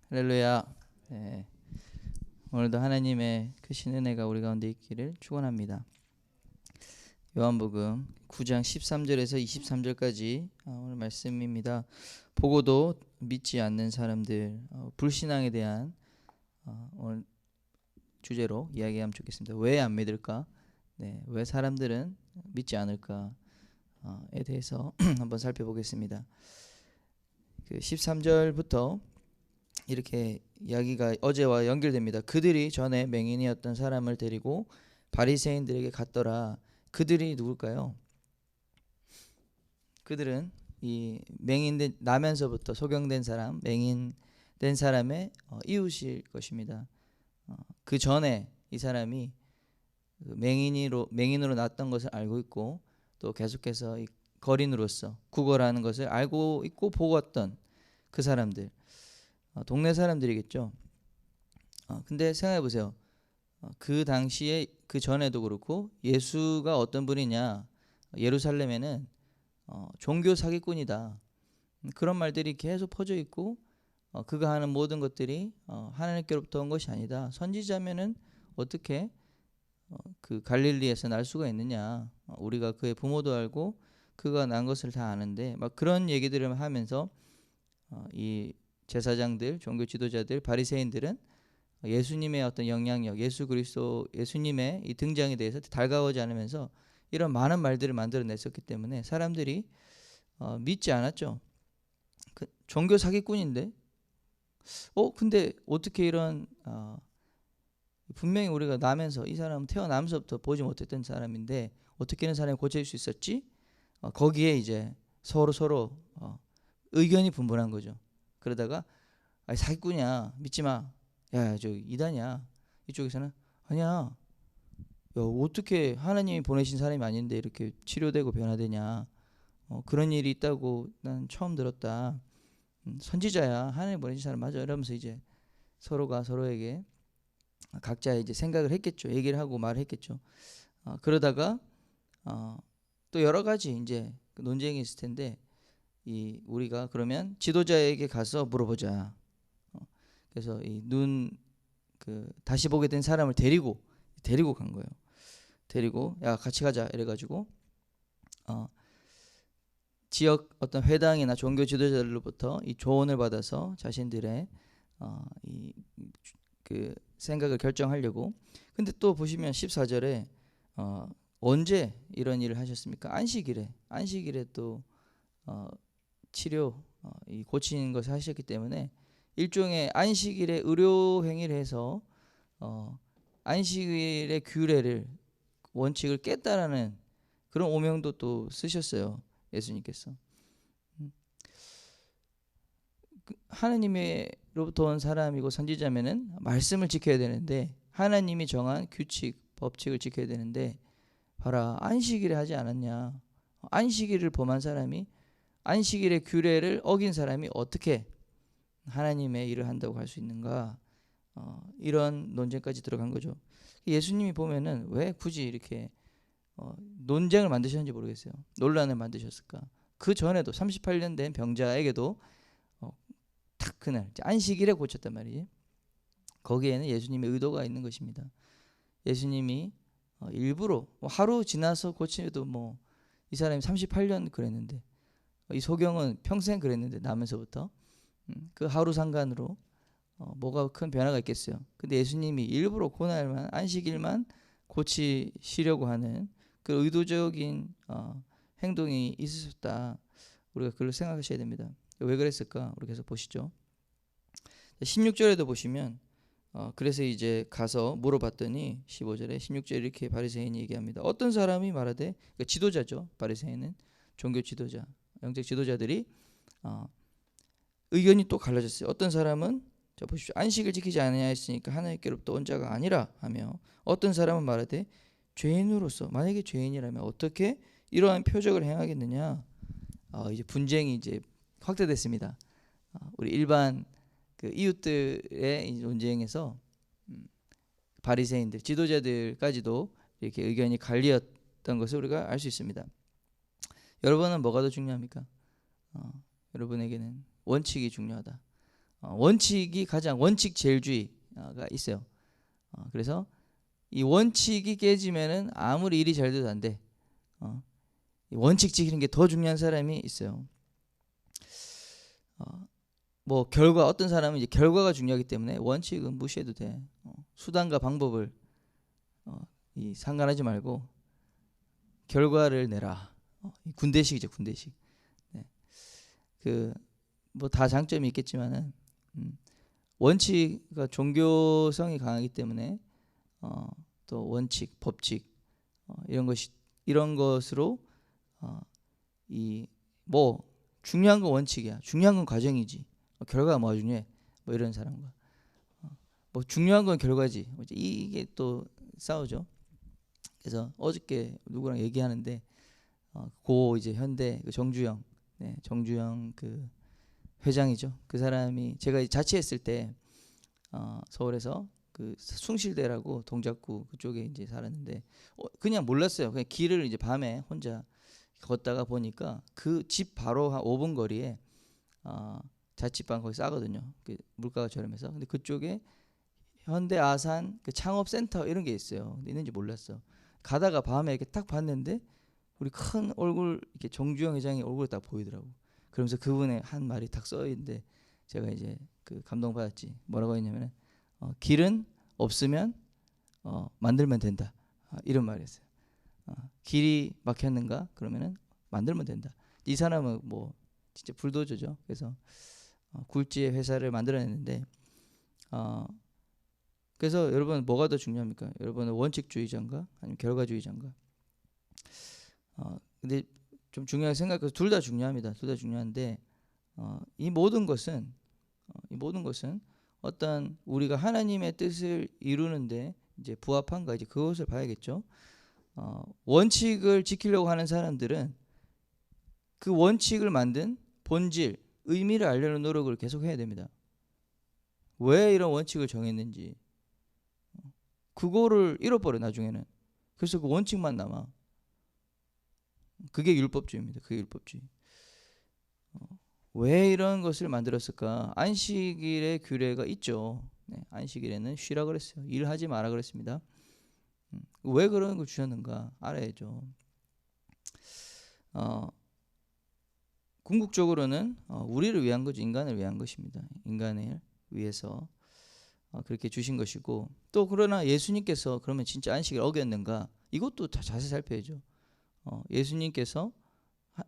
할렐루야. 네. 오늘도 하나님의 크신 은혜가 우리 가운데 있기를 축원합니다. 요한복음 9장 13절에서 23절까지 오늘 말씀입니다. 보고도 믿지 않는 사람들, 불신앙에 대한 오늘 주제로 이야기하면 좋겠습니다. 왜 안 믿을까? 네, 왜 사람들은 믿지 않을까에 대해서 한번 살펴보겠습니다. 그 13절부터 이렇게 이야기가 어제와 연결됩니다. 그들이 전에 맹인이었던 사람을 데리고 바리새인들에게 갔더라. 그들이 누굴까요? 그들은 이 맹인된 나면서부터 소경된 사람, 맹인된 사람의 이웃일 것입니다. 그 전에 이 사람이 맹인으로 났던 것을 알고 있고 또 계속해서 이 거린으로서 구걸하는 것을 알고 있고 보았던 그 사람들. 동네 사람들이겠죠. 근데 생각해 보세요. 그 당시에 그 전에도 그렇고 예수가 어떤 분이냐, 예루살렘에는 종교 사기꾼이다, 그런 말들이 계속 퍼져 있고 그가 하는 모든 것들이 하나님께로부터 온 것이 아니다. 선지자면은 어떻게 그 갈릴리에서 날 수가 있느냐, 우리가 그의 부모도 알고 그가 난 것을 다 아는데, 막 그런 얘기들을 하면서 이 제사장들, 종교 지도자들, 바리새인들은 예수님의 어떤 영향력, 예수 그리스도, 예수님의 이 등장에 대해서 달가워하지 않으면서 이런 많은 말들을 만들어냈었기 때문에 사람들이 믿지 않았죠. 종교 사기꾼인데, 근데 어떻게 이런 분명히 우리가 나면서 이 사람은 태어나면서부터 보지 못했던 사람인데 어떻게 이런 사람이 고칠 수 있었지? 거기에 이제 서로 의견이 분분한 거죠. 그러다가 사기꾼이야, 믿지 마, 야 저 이단이야. 이쪽에서는 아니야, 야 어떻게 하나님이 보내신 사람이 아닌데 이렇게 치료되고 변화되냐, 그런 일이 있다고 난 처음 들었다. 선지자야, 하나님 보내신 사람 맞아, 이러면서 이제 서로가 서로에게 각자 이제 생각을 했겠죠. 얘기를 하고 말을 했겠죠. 그러다가 또 여러 가지 이제 논쟁이 있을 텐데, 우리가 그러면 지도자에게 가서 물어보자. 그래서 다시 보게 된 사람을 데리고 간 거예요. 데리고 야 같이 가자 이래가지고 지역 어떤 회당이나 종교 지도자들로부터 이 조언을 받아서 자신들의 그 생각을 결정하려고. 근데 또 보시면 14절에 언제 이런 일을 하셨습니까? 안식일에 또 치료, 이 고치는 것을 하셨기 때문에 일종의 안식일에 의료 행위를 해서 안식일의 규례를, 원칙을 깼다라는 그런 오명도 또 쓰셨어요, 예수님께서. 하나님으로부터 온 사람이고 선지자면은 말씀을 지켜야 되는데, 하나님이 정한 규칙, 법칙을 지켜야 되는데 봐라, 안식일에 하지 않았냐. 안식일을 범한 사람이, 안식일의 규례를 어긴 사람이 어떻게 하나님의 일을 한다고 할 수 있는가? 이런 논쟁까지 들어간 거죠. 예수님이 보면은 왜 굳이 이렇게 논쟁을 만드셨는지 모르겠어요. 논란을 만드셨을까? 그 전에도 38년 된 병자에게도 딱 그날 안식일에 고쳤단 말이지. 거기에는 예수님의 의도가 있는 것입니다. 예수님이 일부러 하루 지나서 고치도 이 사람이 38년 그랬는데, 이 소경은 평생 그랬는데 나면서부터 그 하루 상관으로 뭐가 큰 변화가 있겠어요. 근데 예수님이 일부러 그날만, 안식일만 고치시려고 하는 그 의도적인 행동이 있으셨다. 우리가 그걸 생각하셔야 됩니다. 왜 그랬을까? 우리 계속 보시죠. 16절에도 보시면 그래서 이제 가서 물어봤더니 15절에 16절에 이렇게 바리새인이 얘기합니다. 어떤 사람이 말하되, 그러니까 지도자죠. 바리새인은 종교 지도자, 영적 지도자들이 의견이 또 갈라졌어요. 어떤 사람은, 자 보십시오, 안식을 지키지 않느냐 했으니까 하나님께로부터 온 자가 아니라 하며, 어떤 사람은 말하되 죄인으로서, 만약에 죄인이라면 어떻게 이러한 표적을 행하겠느냐. 이제 분쟁이 이제 확대됐습니다. 우리 일반 그 이웃들의 논쟁에서 바리새인들, 지도자들까지도 이렇게 의견이 갈리었던 것을 우리가 알 수 있습니다. 여러분은 뭐가 더 중요합니까? 여러분에게는 원칙이 중요하다. 원칙이 가장 원칙제일주의가 있어요. 그래서 이 원칙이 깨지면은 아무리 일이 잘 돼도 안 돼. 이 원칙 지키는 게 더 중요한 사람이 있어요. 뭐 결과, 어떤 사람은 이제 결과가 중요하기 때문에 원칙은 무시해도 돼. 수단과 방법을 상관하지 말고 결과를 내라. 군대식이죠, 군대식. 네. 그 뭐 다 장점이 있겠지만은 원칙과 종교성이 강하기 때문에 또 원칙, 법칙 이런 것으로 이 뭐 중요한 건 원칙이야. 중요한 건 과정이지. 결과가 뭐가 중요해? 뭐 이런 사람과 뭐 중요한 건 결과지. 이게 또 싸우죠. 그래서 어저께 누구랑 얘기하는데 고 이제 현대 그 정주영, 네, 정주영 그 회장이죠. 그 사람이 제가 자취했을 때 서울에서 그 숭실대라고 동작구 그쪽에 이제 살았는데 그냥 몰랐어요. 그냥 길을 이제 밤에 혼자 걷다가 보니까 그 집 바로 한 5분 거리에 자취방 거기 싸거든요. 그 물가가 저렴해서. 근데 그쪽에 현대 아산 그 창업센터 이런 게 있어요. 근데 있는지 몰랐어. 가다가 밤에 이렇게 딱 봤는데 우리 큰 얼굴 이렇게 정주영 회장의 얼굴이 딱 보이더라고. 그러면서 그분의 한 말이 딱 써 있는데 제가 이제 그 감동받았지. 뭐라고 했냐면은 길은 없으면 만들면 된다. 이런 말이었어요. 길이 막혔는가? 그러면은 만들면 된다. 이 사람은 뭐 진짜 불도저죠. 그래서 굴지의 회사를 만들어냈는데 그래서 여러분 뭐가 더 중요합니까? 여러분은 원칙주의자인가? 아니면 결과주의자인가? 근데 좀 중요하게 생각해서 둘 다 중요합니다. 둘 다 중요한데 이 모든 것은 어떤 우리가 하나님의 뜻을 이루는데 이제 부합한가 이제 그것을 봐야겠죠. 원칙을 지키려고 하는 사람들은 그 원칙을 만든 본질, 의미를 알려는 노력을 계속 해야 됩니다. 왜 이런 원칙을 정했는지 그거를 잃어버려 나중에는. 그래서 그 원칙만 남아. 그게 율법주의입니다. 그게 율법주의. 왜 이런 것을 만들었을까? 안식일의 규례가 있죠. 네, 안식일에는 쉬라 그랬어요. 일하지 마라 그랬습니다. 왜 그런 걸 주셨는가 알아야죠. 궁극적으로는 우리를 위한 거죠. 인간을 위한 것입니다. 인간을 위해서 그렇게 주신 것이고 또 그러나 예수님께서 그러면 진짜 안식일 어겼는가? 이것도 다 자세히 살펴야죠. 예수님께서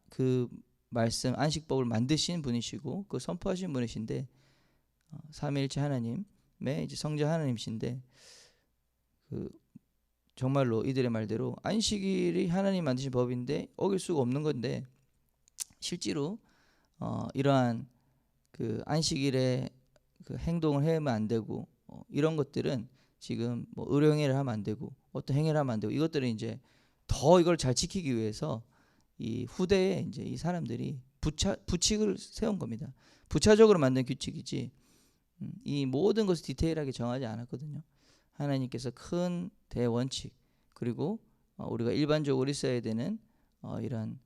그 말씀 안식법을 만드신 분이시고 그 선포하신 분이신데 삼위일체 하나님의 이제 성자 하나님이신데 그 정말로 이들의 말대로 안식일이 하나님 만드신 법인데 어길 수가 없는 건데 실제로 이러한 그 안식일에 그 행동을 하면 안 되고 이런 것들은 지금 뭐 의료행위를 하면 안 되고 어떤 행위를 하면 안 되고 이것들은 이제 더 이걸 잘 지키기 위해서 이 후대에 이제 이 사람들이 부칙을 세운 겁니다. 부차적으로 만든 규칙이지 이 모든 것을 디테일하게 정하지 않았거든요. 하나님께서 큰 대원칙 그리고 우리가 일반적으로 있어야 되는 이런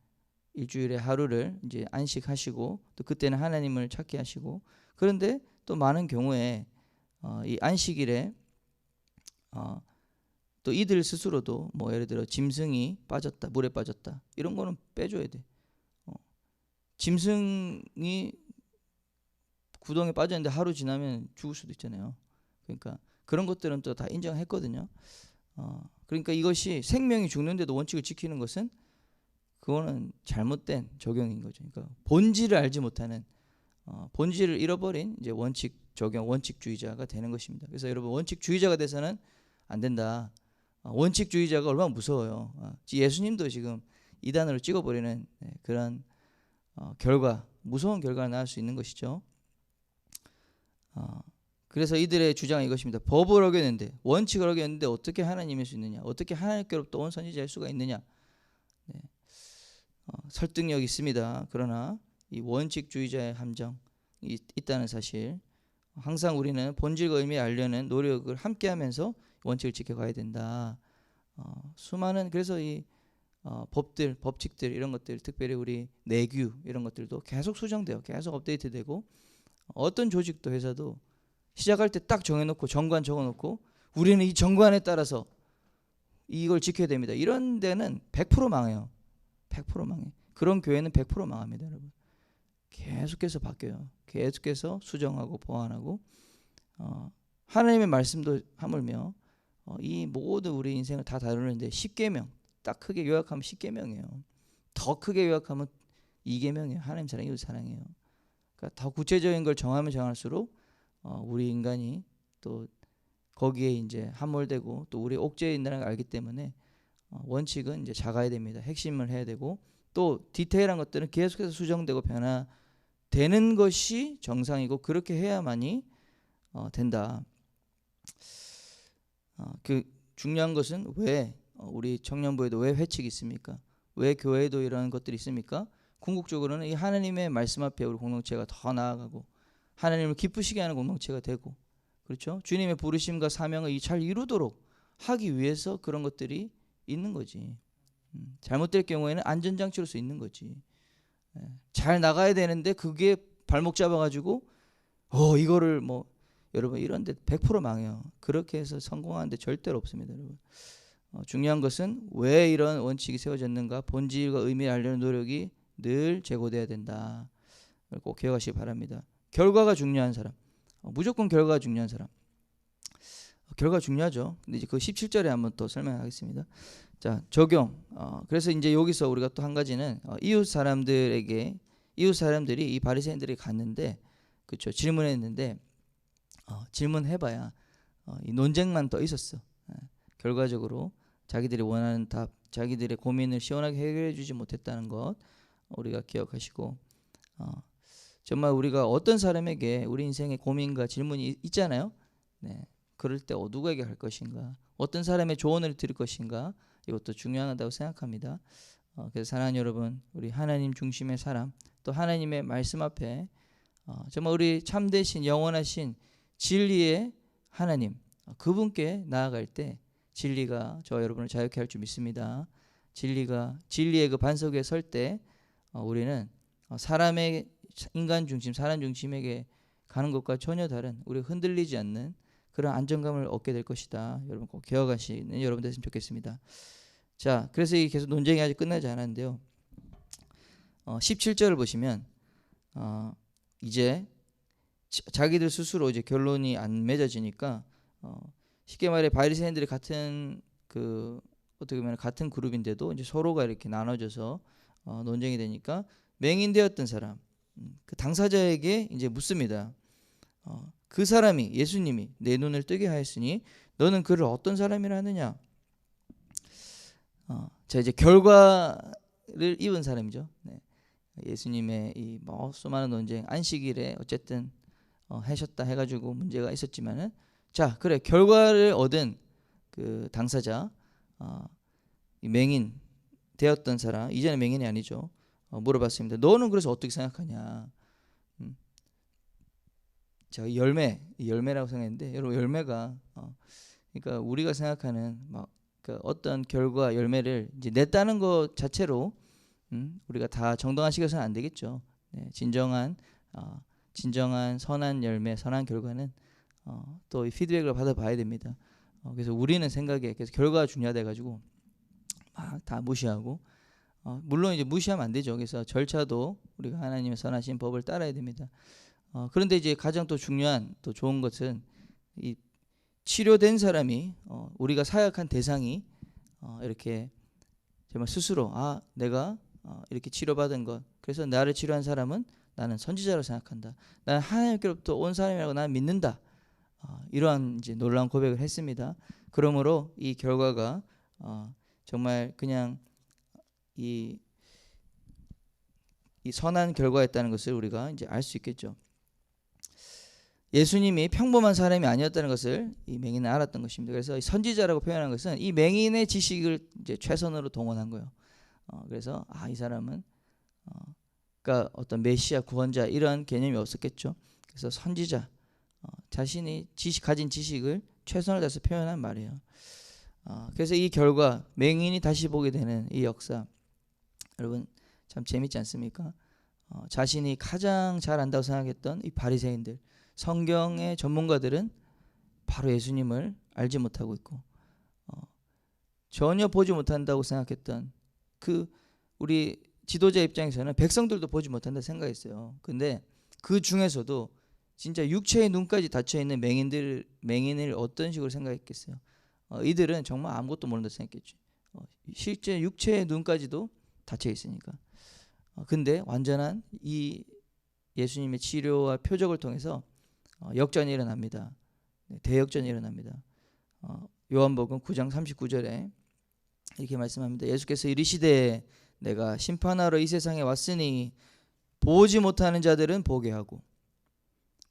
일주일에 하루를 이제 안식하시고 또 그때는 하나님을 찾게 하시고 그런데 또 많은 경우에 이 안식일에 또 이들 스스로도 뭐 예를 들어 짐승이 빠졌다 물에 빠졌다 이런 거는 빼줘야 돼. 짐승이 구덩이에 빠졌는데 하루 지나면 죽을 수도 있잖아요. 그러니까 그런 것들은 또 다 인정했거든요. 그러니까 이것이 생명이 죽는데도 원칙을 지키는 것은 그거는 잘못된 적용인 거죠. 그러니까 본질을 알지 못하는 본질을 잃어버린 이제 원칙 적용 원칙주의자가 되는 것입니다. 그래서 여러분 원칙주의자가 돼서는 안 된다. 원칙주의자가 얼마나 무서워요. 예수님도 지금 이단으로 찍어버리는 그런 무서운 결과가 나올 수 있는 것이죠. 그래서 이들의 주장은 이것입니다. 법을 어겼는데 원칙을 어겼는데 어떻게 하나님일 수 있느냐? 어떻게 하나님께로부터 온 선지자일 수가 있느냐? 네. 설득력 있습니다. 그러나 이 원칙주의자의 함정이 있다는 사실 항상 우리는 본질과 의미 알려는 노력을 함께하면서 원칙을 지켜가야 된다. 수많은 그래서 이 법들, 법칙들 이런 것들 특별히 우리 내규 이런 것들도 계속 수정돼요. 계속 업데이트되고 어떤 조직도 회사도 시작할 때 딱 정해놓고 정관 적어놓고 우리는 이 정관에 따라서 이걸 지켜야 됩니다. 이런 데는 100% 망해요. 100% 망해. 그런 교회는 100% 망합니다, 여러분. 계속해서 바뀌어요. 계속해서 수정하고 보완하고 하나님의 말씀도 하물며 이 모든 우리 인생을 다 다루는데 10계명 딱 크게 요약하면 10계명이에요. 더 크게 요약하면 2계명이에요. 하나님 사랑, 이웃 사랑이에요. 그러니까 더 구체적인 걸 정하면 정할수록 우리 인간이 또 거기에 이제 함몰되고 또 우리 옥죄에 있다는 걸 알기 때문에 원칙은 이제 작아야 됩니다. 핵심을 해야 되고 또 디테일한 것들은 계속해서 수정되고 변화되는 것이 정상이고 그렇게 해야만이 된다. 그 중요한 것은 왜 우리 청년부에도 왜 회칙이 있습니까? 왜 교회에도 이런 것들이 있습니까? 궁극적으로는 이 하나님의 말씀 앞에 우리 공동체가 더 나아가고 하나님을 기쁘시게 하는 공동체가 되고 그렇죠? 주님의 부르심과 사명을 잘 이루도록 하기 위해서 그런 것들이 있는 거지. 잘못될 경우에는 안전장치로서 있는 거지. 잘 나가야 되는데 그게 발목 잡아가지고 이거를 뭐 여러분 이런데 100% 망해요. 그렇게 해서 성공하는데 절대로 없습니다, 여러분. 중요한 것은 왜 이런 원칙이 세워졌는가 본질과 의미를 알려는 노력이 늘 제고돼야 된다. 꼭 기억하시기 바랍니다. 결과가 중요한 사람, 무조건 결과가 중요한 사람. 결과 중요하죠. 근데 이제 그 17절에 한번 또 설명하겠습니다. 자, 적용. 그래서 이제 여기서 우리가 또 한 가지는 이웃 사람들이 이 바리새인들이 갔는데, 그렇죠? 질문했는데 질문해봐야 이 논쟁만 더 있었어. 결과적으로 자기들이 원하는 답, 자기들의 고민을 시원하게 해결해주지 못했다는 것 우리가 기억하시고, 정말 우리가 어떤 사람에게 우리 인생의 고민과 질문이 있잖아요. 네. 그럴 때 누구에게 할 것인가, 어떤 사람의 조언을 들을 것인가, 이것도 중요하다고 생각합니다. 그래서 사랑하는 여러분, 우리 하나님 중심의 사람, 또 하나님의 말씀 앞에 정말 우리 참되신 영원하신 진리의 하나님, 그분께 나아갈 때 진리가 저 여러분을 자유케 할 줄 믿습니다. 진리의 그 반석 위에 설 때 우리는 사람의 인간 중심, 사람 중심에게 가는 것과 전혀 다른, 우리 흔들리지 않는 그런 안정감을 얻게 될 것이다. 여러분 꼭 기억하시는 여러분 됐으면 좋겠습니다. 자, 그래서 이 계속 논쟁이 아직 끝나지 않았는데요. 17절을 보시면 이제 자기들 스스로 이제 결론이 안 맺어지니까 쉽게 말해 바리새인들이 같은 어떻게 보면 같은 그룹인데도 이제 서로가 이렇게 나눠져서 논쟁이 되니까 맹인되었던 사람, 그 당사자에게 이제 묻습니다. 그 사람이, 예수님이 내 눈을 뜨게 하였으니 너는 그를 어떤 사람이라 하느냐? 자, 이제 결과를 입은 사람이죠. 네. 예수님의 이 수많은 논쟁, 안식일에 어쨌든 하셨다 해가지고 문제가 있었지만은, 자, 그래, 결과를 얻은 그 당사자, 이 맹인 되었던 사람, 이제는 맹인이 아니죠. 물어봤습니다. 너는 그래서 어떻게 생각하냐? 자, 열매라고 생각했는데, 여러분 열매가 그러니까 우리가 생각하는 그 어떤 결과, 열매를 이제 냈다는 것 자체로 우리가 다 정당한 시각에서는 안 되겠죠. 네, 진정한 선한 열매, 선한 결과는 또 이 피드백을 받아봐야 됩니다. 그래서 우리는 생각에 그래서 결과가 중요하다 가지고 막 다 무시하고, 물론 이제 무시하면 안 되죠. 그래서 절차도 우리가 하나님의 선하신 법을 따라야 됩니다. 그런데 이제 가장 또 중요한, 또 좋은 것은 이 치료된 사람이, 우리가 사역한 대상이 이렇게 정말 스스로 내가 이렇게 치료받은 것, 그래서 나를 치료한 사람은 나는 선지자라고 생각한다, 나는 하나님께로부터 온 사람이라고 나는 믿는다, 이러한 이제 놀라운 고백을 했습니다. 그러므로 이 결과가 정말 그냥 이 선한 결과였다는 것을 우리가 이제 알 수 있겠죠. 예수님이 평범한 사람이 아니었다는 것을 이 맹인은 알았던 것입니다. 그래서 선지자라고 표현한 것은 이 맹인의 지식을 이제 최선으로 동원한 거예요. 그래서 이 사람은 그러니까 어떤 메시아, 구원자 이런 개념이 없었겠죠. 그래서 선지자, 자신이 가진 지식을 최선을 다해서 표현한 말이에요. 그래서 이 결과, 맹인이 다시 보게 되는 이 역사, 여러분 참 재밌지 않습니까? 자신이 가장 잘 안다고 생각했던 이 바리새인들, 성경의 전문가들은 바로 예수님을 알지 못하고 있고 전혀 보지 못한다고 생각했던 그 우리 지도자 입장에서는 백성들도 보지 못한다 생각했어요. 근데 그 중에서도 진짜 육체의 눈까지 닫혀 있는 맹인을 어떤 식으로 생각했겠어요? 이들은 정말 아무것도 모른다 생각했죠. 실제 육체의 눈까지도 닫혀 있으니까. 근데 완전한 이 예수님의 치료와 표적을 통해서 역전이 일어납니다. 대역전이 일어납니다. 요한복음 9장 39절에 이렇게 말씀합니다. 예수께서 이르시되 내가 심판하러 이 세상에 왔으니 보지 못하는 자들은 보게 하고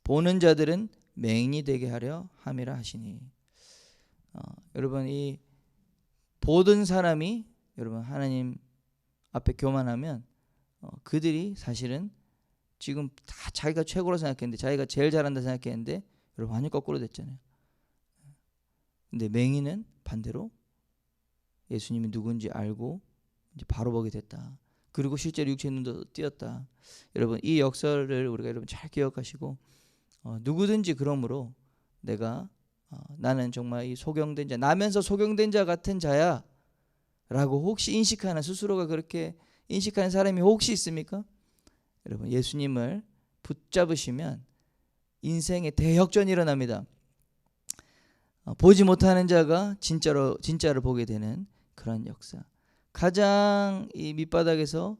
보는 자들은 맹인이 되게 하려 함이라 하시니. 여러분, 이 보던 사람이 여러분 하나님 앞에 교만하면 그들이 사실은 지금 다 자기가 최고로 생각했는데, 자기가 제일 잘한다 생각했는데 여러분 완전 거꾸로 됐잖아요. 근데 맹인은 반대로 예수님이 누군지 알고 이제 바로 보게 됐다. 그리고 실제로 육체의 눈도 띄었다. 여러분, 이 역사를 우리가 여러분 잘 기억하시고 누구든지 그러므로 내가 나는 정말 이 소경된 자, 나면서 소경된 자 같은 자야 라고 혹시 인식하는, 스스로가 그렇게 인식하는 사람이 혹시 있습니까? 여러분, 예수님을 붙잡으시면 인생의 대역전이 일어납니다. 보지 못하는 자가 진짜를 보게 되는 그런 역사. 가장 이 밑바닥에서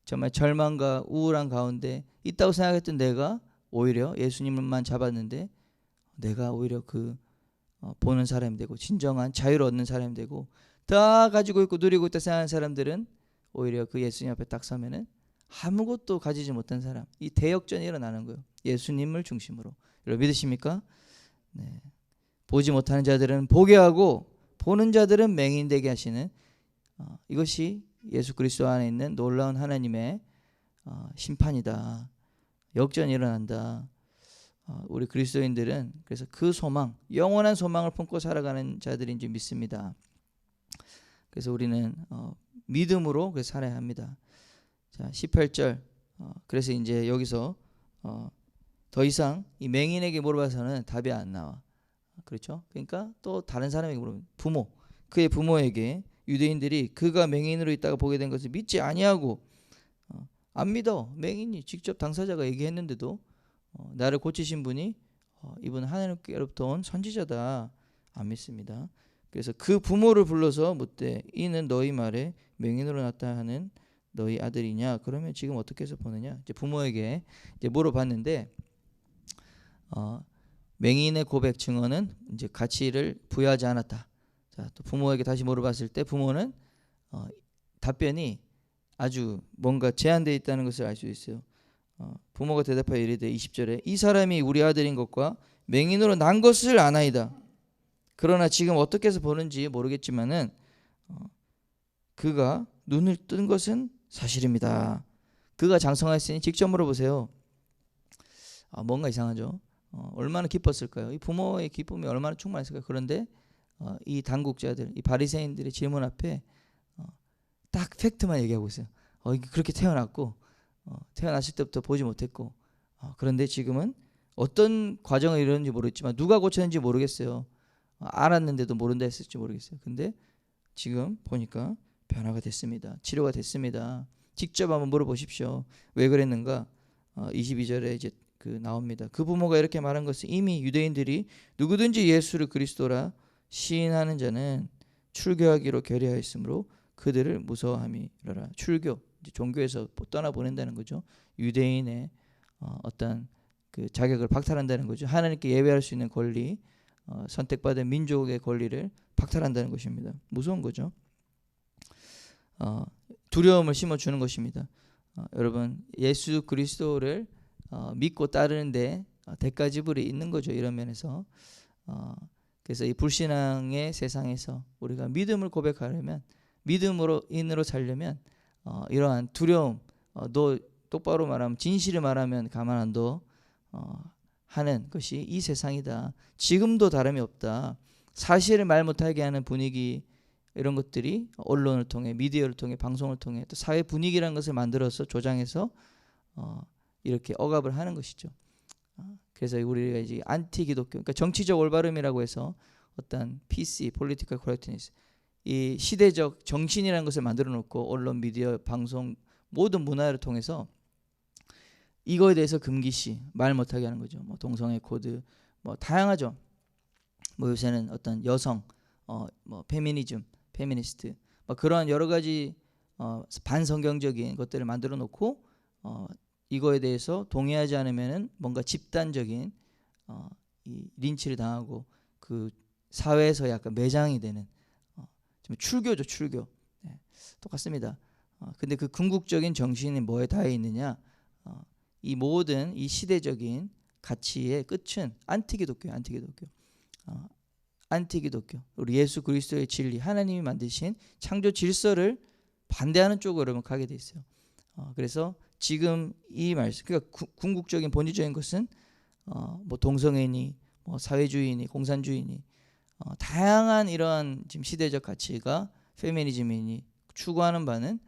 정말 절망과 우울한 가운데 있다고 생각했던 내가 오히려 예수님만 잡았는데 내가 오히려 그 보는 사람이 되고 진정한 자유를 얻는 사람이 되고 다 가지고 있고 누리고 있다 생각하는 사람들은 오히려 그 예수님 앞에 딱 서면은 아무것도 가지지 못한 사람. 이 대역전이 일어나는 거예요. 예수님을 중심으로. 여러분 믿으십니까? 네. 보지 못하는 자들은 보게 하고 보는 자들은 맹인 되게 하시는 이것이 예수 그리스도 안에 있는 놀라운 하나님의 심판이다. 역전이 일어난다. 우리 그리스도인들은 그래서 그 소망, 영원한 소망을 품고 살아가는 자들인 줄 믿습니다. 그래서 우리는 믿음으로 그래서 살아야 합니다. 자, 18절. 그래서 이제 여기서 더 이상 이 맹인에게 물어봐서는 답이 안 나와. 그렇죠? 그러니까 또 다른 사람에게 물어보면 그의 부모에게 유대인들이 그가 맹인으로 있다가 보게 된 것을 믿지 아니하고 안 믿어. 맹인이 직접 당사자가 얘기했는데도 나를 고치신 분이 이분 하나님께로부터 온 선지자다. 안 믿습니다. 그래서 그 부모를 불러서 묻되 이는 너희 말에 맹인으로 나타나는 너희 아들이냐? 그러면 지금 어떻게 해서 보느냐? 이제 부모에게 이제 물어봤는데 맹인의 고백 증언은 이제 가치를 부여하지 않았다. 자, 또 부모에게 다시 물어봤을 때 부모는 답변이 아주 뭔가 제한되어 있다는 것을 알 수 있어요. 부모가 대답하여 이르되 20절에 이 사람이 우리 아들인 것과 맹인으로 난 것을 아나이다. 그러나 지금 어떻게 해서 보는지 모르겠지만은 그가 눈을 뜬 것은 사실입니다. 그가 장성하였으니 직접 물어보세요. 뭔가 이상하죠. 얼마나 기뻤을까요? 이 부모의 기쁨이 얼마나 충만했을까요? 그런데 이 당국자들, 이 바리새인들의 질문 앞에 딱 팩트만 얘기하고 있어요. 그렇게 태어났고 태어났을 때부터 보지 못했고 그런데 지금은 어떤 과정을 이루는지 모르겠지만 누가 고쳤는지 모르겠어요. 알았는데도 모른다 했을지 모르겠어요. 근데 지금 보니까 변화가 됐습니다. 치료가 됐습니다. 직접 한번 물어보십시오. 왜 그랬는가? 22절에 이제 나옵니다. 그 부모가 이렇게 말한 것은 이미 유대인들이 누구든지 예수를 그리스도라 시인하는 자는 출교하기로 결의하였으므로 그들을 무서워함이라. 출교, 이제 종교에서 떠나보낸다는 거죠. 유대인의 어떤 그 자격을 박탈한다는 거죠. 하나님께 예배할 수 있는 권리, 선택받은 민족의 권리를 박탈한다는 것입니다. 무서운 거죠. 두려움을 심어주는 것입니다. 여러분, 예수 그리스도를 믿고 따르는데 대가지불이 있는 거죠. 이런 면에서 그래서 이 불신앙의 세상에서 우리가 믿음을 고백하려면, 믿음으로 인으로 살려면 이러한 두려움, 너 똑바로 말하면, 진실을 말하면 가만 안 둬 하는 것이 이 세상이다. 지금도 다름이 없다. 사실을 말 못하게 하는 분위기, 이런 것들이 언론을 통해, 미디어를 통해, 방송을 통해 또 사회 분위기라는 것을 만들어서 조장해서 이렇게 억압을 하는 것이죠. 그래서 우리가 이제 안티 기독교, 그러니까 정치적 올바름이라고 해서 어떤 PC, political correctness, 이 시대적 정신이라는 것을 만들어 놓고 언론, 미디어, 방송 모든 문화를 통해서 이거에 대해서 금기시 말 못하게 하는 거죠. 뭐 동성애 코드, 뭐 다양하죠. 뭐 요새는 어떤 여성, 뭐 페미니즘, 페미니스트, 뭐 그러한 여러 가지 반성경적인 것들을 만들어 놓고 이거에 대해서 동의하지 않으면은 뭔가 집단적인 이 린치를 당하고 그 사회에서 약간 매장이 되는 좀 출교죠, 출교. 네, 똑같습니다. 근데 그 궁극적인 정신이 뭐에 닿아 있느냐? 이 모든 이 시대적인 가치의 끝은 안티기독교예요. 안티기독교. 안티기독교. 우리 예수 그리스도의 진리, 하나님이 만드신 창조 질서를 반대하는 쪽으로 여러분 가게 돼 있어요. 그래서 지금 이 말씀, 그러니까 궁극적인 본질적인 것은 뭐 동성애니, 뭐 사회주의니, 공산주의니, 다양한 이러한 지금 시대적 가치가 페미니즘이니 추구하는 바는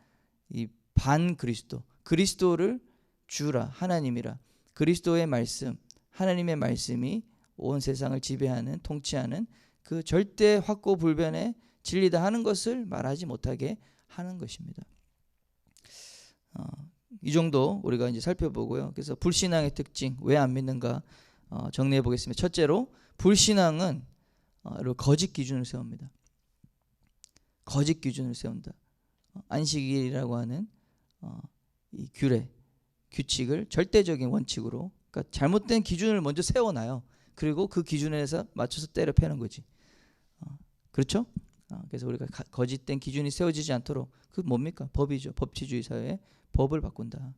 이 반그리스도, 그리스도를 주라, 하나님이라, 그리스도의 말씀, 하나님의 말씀이 온 세상을 지배하는, 통치하는 그 절대 확고불변의 진리다 하는 것을 말하지 못하게 하는 것입니다. 이 정도 우리가 이제 살펴보고요. 그래서 불신앙의 특징, 왜 안 믿는가 정리해 보겠습니다. 첫째로 불신앙은 거짓 기준을 세웁니다. 거짓 기준을 세운다. 안식일이라고 하는 이 규례, 규칙을 절대적인 원칙으로, 그러니까 잘못된 기준을 먼저 세워놔요. 그리고 그 기준에서 맞춰서 때려 패는 거지. 그렇죠? 그래서 우리가 거짓된 기준이 세워지지 않도록, 그 뭡니까? 법이죠. 법치주의 사회에 법을 바꾼다.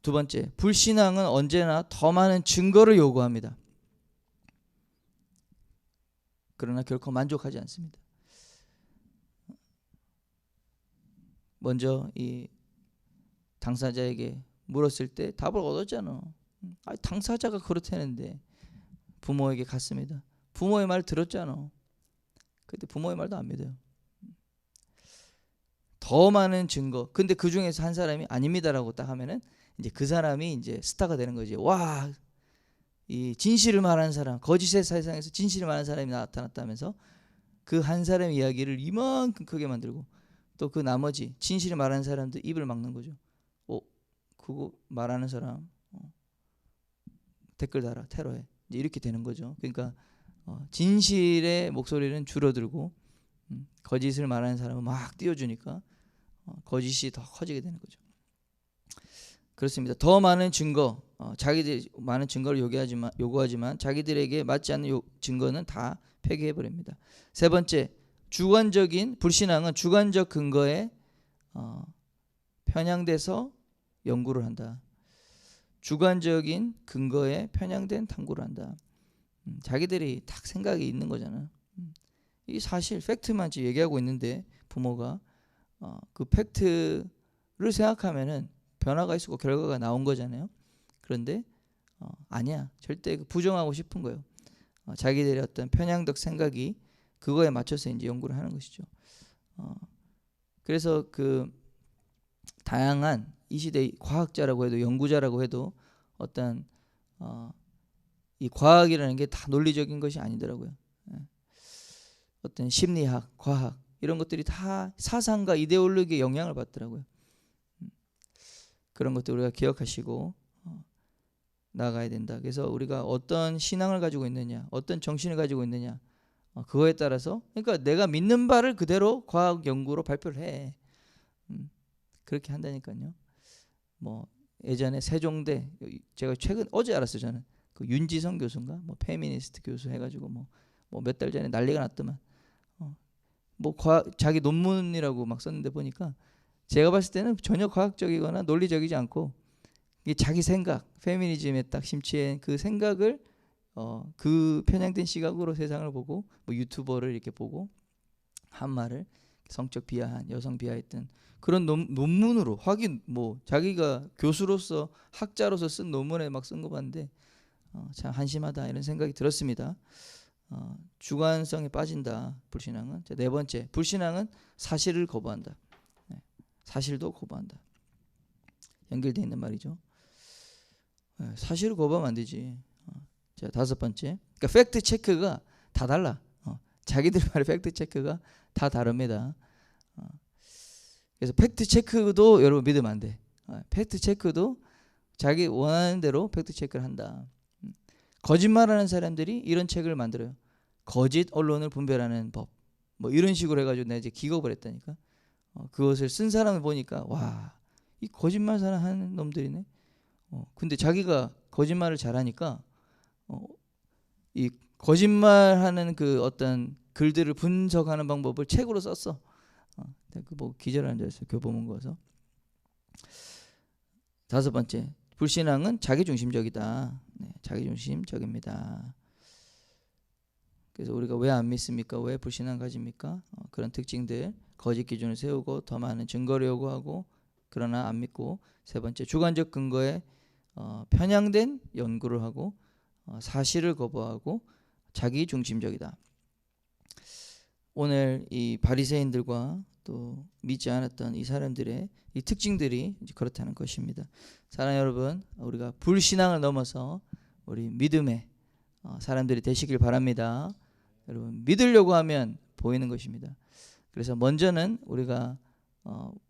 두 번째, 불신앙은 언제나 더 많은 증거를 요구합니다. 그러나 결코 만족하지 않습니다. 먼저 이 당사자에게 물었을 때 답을 얻었잖아. 당사자가 그렇다는데 부모에게 갔습니다. 부모의 말 들었잖아. 근데 부모의 말도 안 믿어요. 더 많은 증거. 근데 그 중에서 한 사람이 아닙니다라고 딱 하면은 이제 그 사람이 이제 스타가 되는 거지. 와, 이 진실을 말하는 사람, 거짓의 세상에서 진실을 말하는 사람이 나타났다면서 그 한 사람의 이야기를 이만큼 크게 만들고 또 그 나머지 진실을 말하는 사람들 입을 막는 거죠. 그거 말하는 사람 댓글 달아, 테러해. 이제 이렇게 되는 거죠. 그러니까 진실의 목소리는 줄어들고 거짓을 말하는 사람은 막 띄워주니까 거짓이 더 커지게 되는 거죠. 그렇습니다. 더 많은 증거, 자기들이 많은 증거를 요구하지만 자기들에게 맞지 않는 증거는 다 폐기해 버립니다. 세 번째, 주관적인 불신앙은 주관적 근거에 편향돼서 연구를 한다. 주관적인 근거에 편향된 탐구를 한다. 자기들이 딱 생각이 있는 거잖아. 이 사실 팩트만 지금 얘기하고 있는데 부모가 그 팩트를 생각하면은 변화가 있고 결과가 나온 거잖아요. 그런데 아니야. 절대 부정하고 싶은 거예요. 자기들의 어떤 편향적 생각이 그거에 맞춰서 이제 연구를 하는 것이죠. 그래서 그 다양한 이 시대 과학자라고 해도 연구자라고 해도 어떤 이 과학이라는 게 다 논리적인 것이 아니더라고요. 어떤 심리학, 과학 이런 것들이 다 사상과 이데올로기에 영향을 받더라고요. 그런 것들 우리가 기억하시고 나가야 된다. 그래서 우리가 어떤 신앙을 가지고 있느냐, 어떤 정신을 가지고 있느냐, 그거에 따라서, 그러니까 내가 믿는 바를 그대로 과학 연구로 발표를 해. 그렇게 한다니까요. 뭐 예전에 세종대, 제가 어제 알았어요. 저는 그 윤지성 교수인가, 뭐 페미니스트 교수 해가지고 뭐 몇 달 전에 난리가 났더만. 뭐 자기 논문이라고 막 썼는데 보니까 제가 봤을 때는 전혀 과학적이거나 논리적이지 않고 이게 자기 생각, 페미니즘에 딱 심취한 그 생각을 그 편향된 시각으로 세상을 보고 뭐 유튜버를 이렇게 보고 한 말을 성적 비하한, 여성 비하했던 그런 논문으로 확인, 뭐 자기가 교수로서 학자로서 쓴 논문에 막 쓴 거 봤는데 참 한심하다 이런 생각이 들었습니다. 주관성에 빠진다. 불신앙은. 자, 네 번째, 불신앙은 사실을 거부한다. 사실도 거부한다. 연결되어 있는 말이죠. 사실을 거부하면 안 되지. 자, 다섯 번째, 그러니까 팩트 체크가 다 달라. 자기들 말의 팩트 체크가 다 다릅니다. 그래서 팩트 체크도 여러분 믿으면 안 돼. 팩트 체크도 자기 원하는 대로 팩트 체크를 한다. 거짓말하는 사람들이 이런 책을 만들어요. 거짓 언론을 분별하는 법. 뭐 이런 식으로 해가지고 내가 이제 기겁을 했다니까. 그것을 쓴 사람을 보니까 와, 이 거짓말 하는 놈들이네. 근데 자기가 거짓말을 잘하니까 이 거짓말하는 그 어떤 글들을 분석하는 방법을 책으로 썼어. 그 뭐 기절하는 줄 알았어요. 교보문 거서. 다섯 번째, 불신앙은 자기중심적이다. 네, 자기중심적입니다. 그래서 우리가 왜 안 믿습니까? 왜 불신앙 가집니까? 그런 특징들, 거짓 기준을 세우고 더 많은 증거를 요구하고 그러나 안 믿고. 세 번째, 주관적 근거에 편향된 연구를 하고 사실을 거부하고 자기중심적이다. 오늘 이 바리새인들과 또 믿지 않았던 이 사람들의 이 특징들이 이제 그렇다는 것입니다. 사랑하는 여러분, 우리가 불신앙을 넘어서 우리 믿음의 사람들이 되시길 바랍니다. 여러분, 믿으려고 하면 보이는 것입니다. 그래서 먼저는 우리가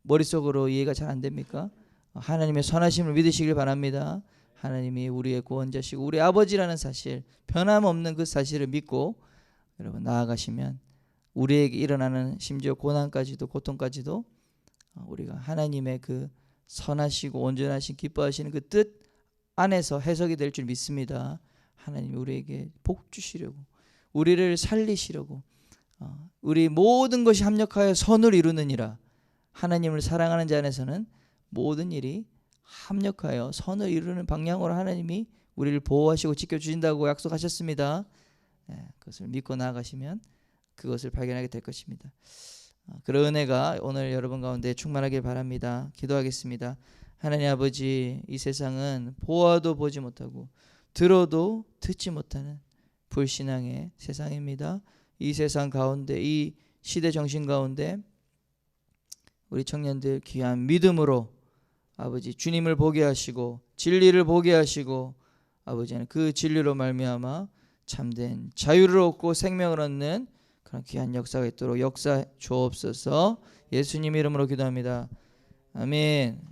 머릿속으로 이해가 잘 안 됩니까? 하나님의 선하심을 믿으시길 바랍니다. 하나님이 우리의 구원자시고 우리 아버지라는 사실, 변함없는 그 사실을 믿고 여러분 나아가시면 우리에게 일어나는 심지어 고난까지도 고통까지도 우리가 하나님의 그 선하시고 온전하신 기뻐하시는 그 뜻 안에서 해석이 될 줄 믿습니다. 하나님이 우리에게 복 주시려고, 우리를 살리시려고, 우리 모든 것이 합력하여 선을 이루느니라. 하나님을 사랑하는 자 안에서는 모든 일이 합력하여 선을 이루는 방향으로 하나님이 우리를 보호하시고 지켜주신다고 약속하셨습니다. 그것을 믿고 나아가시면 그것을 발견하게 될 것입니다. 그런 은혜가 오늘 여러분 가운데 충만하길 바랍니다. 기도하겠습니다. 하나님 아버지, 이 세상은 보아도 보지 못하고 들어도 듣지 못하는 불신앙의 세상입니다. 이 세상 가운데, 이 시대 정신 가운데 우리 청년들 귀한 믿음으로 아버지 주님을 보게 하시고 진리를 보게 하시고 아버지는 그 진리로 말미암아 참된 자유를 얻고 생명을 얻는 그런 귀한 역사가 있도록 역사 주옵소서. 예수님 이름으로 기도합니다. 아멘.